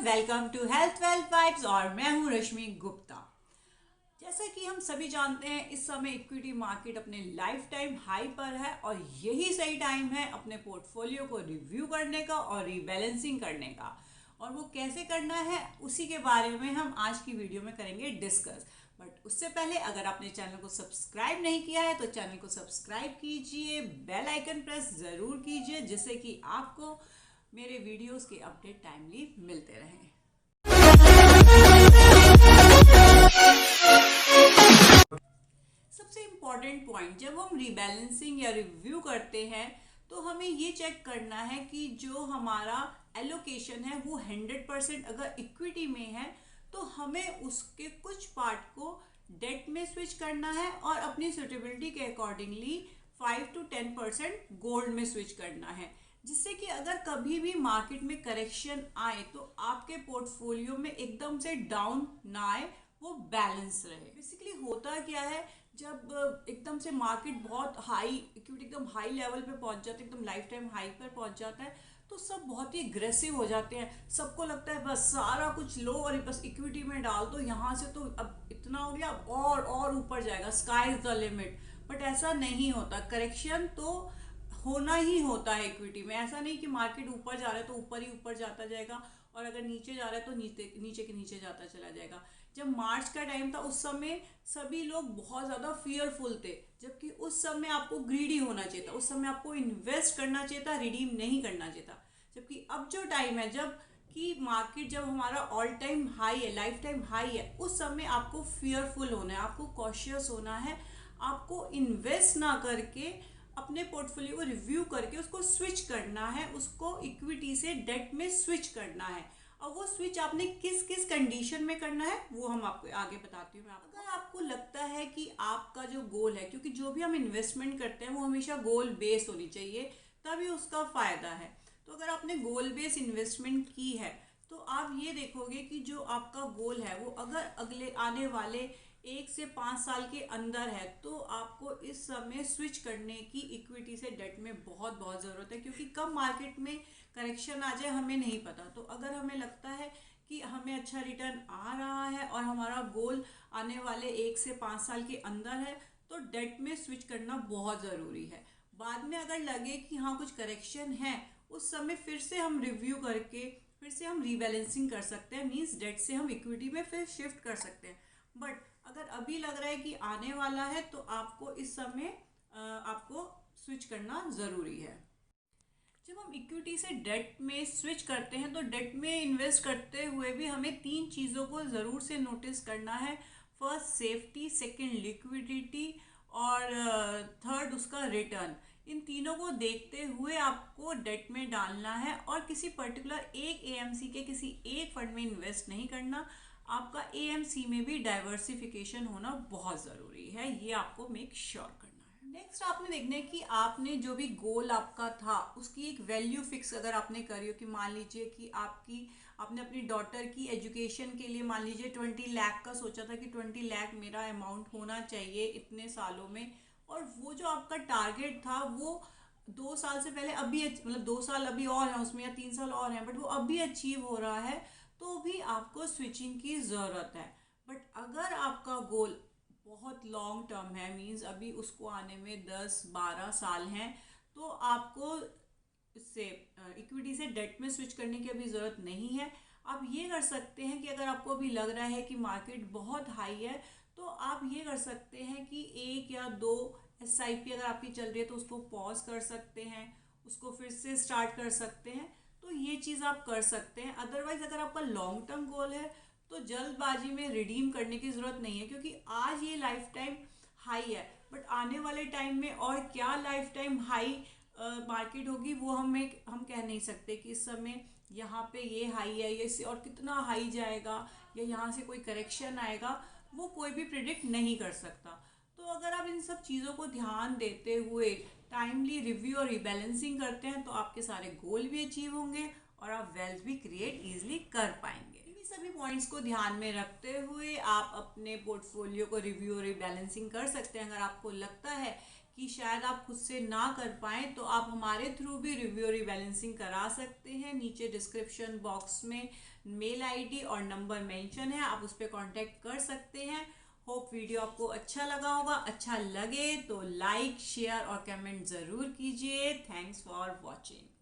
Welcome to health wealth vibes और मैं हूं रश्मि गुप्ता। जैसा कि हम सभी जानते हैं, इस समय इक्विटी मार्केट अपने लाइफ टाइम हाई पर है और यही सही टाइम है अपने पोर्टफोलियो को रिव्यू करने का और रीबैलेंसिंग करने का। और वो कैसे करना है उसी के बारे में हम आज की वीडियो में करेंगे डिस्कस। बट उससे पहले अगर आपने चैनल को सब्सक्राइब नहीं किया है तो चैनल को सब्सक्राइब कीजिए, बेल आइकन प्रेस ज़रूर कीजिए जिससे कि आपको मेरे वीडियोस के अपडेट टाइमली मिलते रहें। सबसे इम्पॉर्टेंट पॉइंट, जब हम रीबैलेंसिंग या रिव्यू करते हैं तो हमें ये चेक करना है कि जो हमारा एलोकेशन है वो 100% अगर इक्विटी में है तो हमें उसके कुछ पार्ट को डेट में स्विच करना है और अपनी सुटेबिलिटी के अकॉर्डिंगली 5 to 10% गोल्ड में स्विच करना है, जिससे कि अगर कभी भी मार्केट में करेक्शन आए तो आपके पोर्टफोलियो में एकदम से डाउन ना आए, वो बैलेंस रहे। बेसिकली होता क्या है, जब एकदम से मार्केट बहुत हाई इक्विटी एकदम हाई लेवल पे पहुंच जाता है, एकदम लाइफ टाइम हाई पर पहुंच जाता है, तो सब बहुत ही अग्रेसिव हो जाते हैं। सबको लगता है बस सारा कुछ लो और बस इक्विटी में डाल दो, यहाँ से तो अब इतना हो गया और ऊपर जाएगा, sky is the limit. But ऐसा नहीं होता। करेक्शन तो होना ही होता है इक्विटी में। ऐसा नहीं कि मार्केट ऊपर जा रहा है तो ऊपर ही ऊपर जाता जाएगा और अगर नीचे जा रहा है तो नीचे नीचे के नीचे जाता चला जाएगा। जब मार्च का टाइम था उस समय सभी लोग बहुत ज़्यादा फियरफुल थे, जबकि उस समय आपको ग्रीडी होना चाहिए था, उस समय आपको इन्वेस्ट करना चाहिए था, रिडीम नहीं करना चाहिए था। जबकि अब जो टाइम है, जब कि मार्केट जब हमारा ऑल टाइम हाई है, लाइफ टाइम हाई है, उस समय आपको फियरफुल होना है, आपको कॉशियस होना है। आपको इन्वेस्ट ना करके अपने पोर्टफोलियो को रिव्यू करके उसको स्विच करना है, उसको इक्विटी से डेट में स्विच करना है। और वो स्विच आपने किस किस कंडीशन में करना है वो हम आपको आगे बताती हूँ। अगर आपको लगता है कि आपका जो गोल है, क्योंकि जो भी हम इन्वेस्टमेंट करते हैं वो हमेशा गोल बेस्ड होनी चाहिए, तभी उसका फायदा है। तो अगर आपने गोल बेस्ड इन्वेस्टमेंट की है तो आप ये देखोगे कि जो आपका गोल है वो अगर अगले आने वाले 1 से 5 साल के अंदर है तो आपको इस समय स्विच करने की इक्विटी से डेट में बहुत बहुत ज़रूरत है, क्योंकि कब मार्केट में करेक्शन आ जाए हमें नहीं पता। तो अगर हमें लगता है कि हमें अच्छा रिटर्न आ रहा है और हमारा गोल आने वाले 1 से 5 साल के अंदर है तो डेट में स्विच करना बहुत ज़रूरी है। बाद में अगर लगे कि हाँ कुछ करेक्शन है, उस समय फिर से हम रिव्यू करके फिर से हम रीबैलेंसिंग कर सकते हैं, मीन्स डेट से हम इक्विटी में फिर शिफ्ट कर सकते हैं। बट अगर अभी लग रहा है कि आने वाला है तो आपको इस समय आपको स्विच करना ज़रूरी है। जब हम इक्विटी से डेट में स्विच करते हैं तो डेट में इन्वेस्ट करते हुए भी हमें 3 चीज़ों को ज़रूर से नोटिस करना है। फर्स्ट सेफ्टी, सेकंड लिक्विडिटी और थर्ड उसका रिटर्न। इन तीनों को देखते हुए आपको डेट में डालना है और किसी पर्टिकुलर एक एएमसी के किसी एक फंड में इन्वेस्ट नहीं करना। आपका एएमसी में भी डाइवर्सिफिकेशन होना बहुत ज़रूरी है, ये आपको मेक श्योर करना है। नेक्स्ट आपने देखना है कि आपने जो भी गोल आपका था उसकी एक वैल्यू फिक्स अगर आपने करी हो, कि मान लीजिए कि आपने अपनी डॉटर की एजुकेशन के लिए मान लीजिए 20 लाख का सोचा था कि 20 लाख मेरा अमाउंट होना चाहिए इतने सालों में, और वो जो आपका टारगेट था वो 2 साल से पहले अभी मतलब 2 साल अभी और हैं उसमें या 3 साल और हैं, बट वो अभी अचीव हो रहा है, तो भी आपको स्विचिंग की ज़रूरत है। बट अगर आपका गोल बहुत लॉन्ग टर्म है, मीन्स अभी उसको आने में 10-12 साल हैं, तो आपको इससे इक्विटी से डेट में स्विच करने की अभी ज़रूरत नहीं है। आप ये कर सकते हैं कि अगर आपको अभी लग रहा है कि मार्केट बहुत हाई है तो आप ये कर सकते हैं कि 1 या 2 SIP अगर आपकी चल रही है तो उसको पॉज कर सकते हैं, उसको फिर से स्टार्ट कर सकते हैं। तो ये चीज़ आप कर सकते हैं। अदरवाइज अगर आपका लॉन्ग टर्म गोल है तो जल्दबाजी में रिडीम करने की ज़रूरत नहीं है, क्योंकि आज ये लाइफ टाइम हाई है, बट आने वाले टाइम में और क्या लाइफ टाइम हाई मार्केट होगी वो हम कह नहीं सकते कि इस समय यहाँ पे ये हाई है, ये इससे और कितना हाई जाएगा या यहाँ से कोई करेक्शन आएगा, वो कोई भी प्रिडिक्ट नहीं कर सकता। तो अगर आप इन सब चीज़ों को ध्यान देते हुए टाइमली रिव्यू और रिबैलेंसिंग करते हैं तो आपके सारे गोल भी अचीव होंगे और आप वेल्थ भी क्रिएट ईजिली कर पाएंगे। इन्हीं सभी पॉइंट्स को ध्यान में रखते हुए आप अपने पोर्टफोलियो को रिव्यू और रिबैलेंसिंग कर सकते हैं। अगर आपको लगता है कि शायद आप खुद से ना कर पाएँ, तो आप हमारे थ्रू भी रिव्यू रीबैलेंसिंग करा सकते हैं। नीचे डिस्क्रिप्शन बॉक्स में मेल आईडी और नंबर मेंशन है, आप उस पर कांटेक्ट कर सकते हैं। होप वीडियो आपको अच्छा लगा होगा। अच्छा लगे तो लाइक, शेयर और कमेंट ज़रूर कीजिए। Thanks for watching.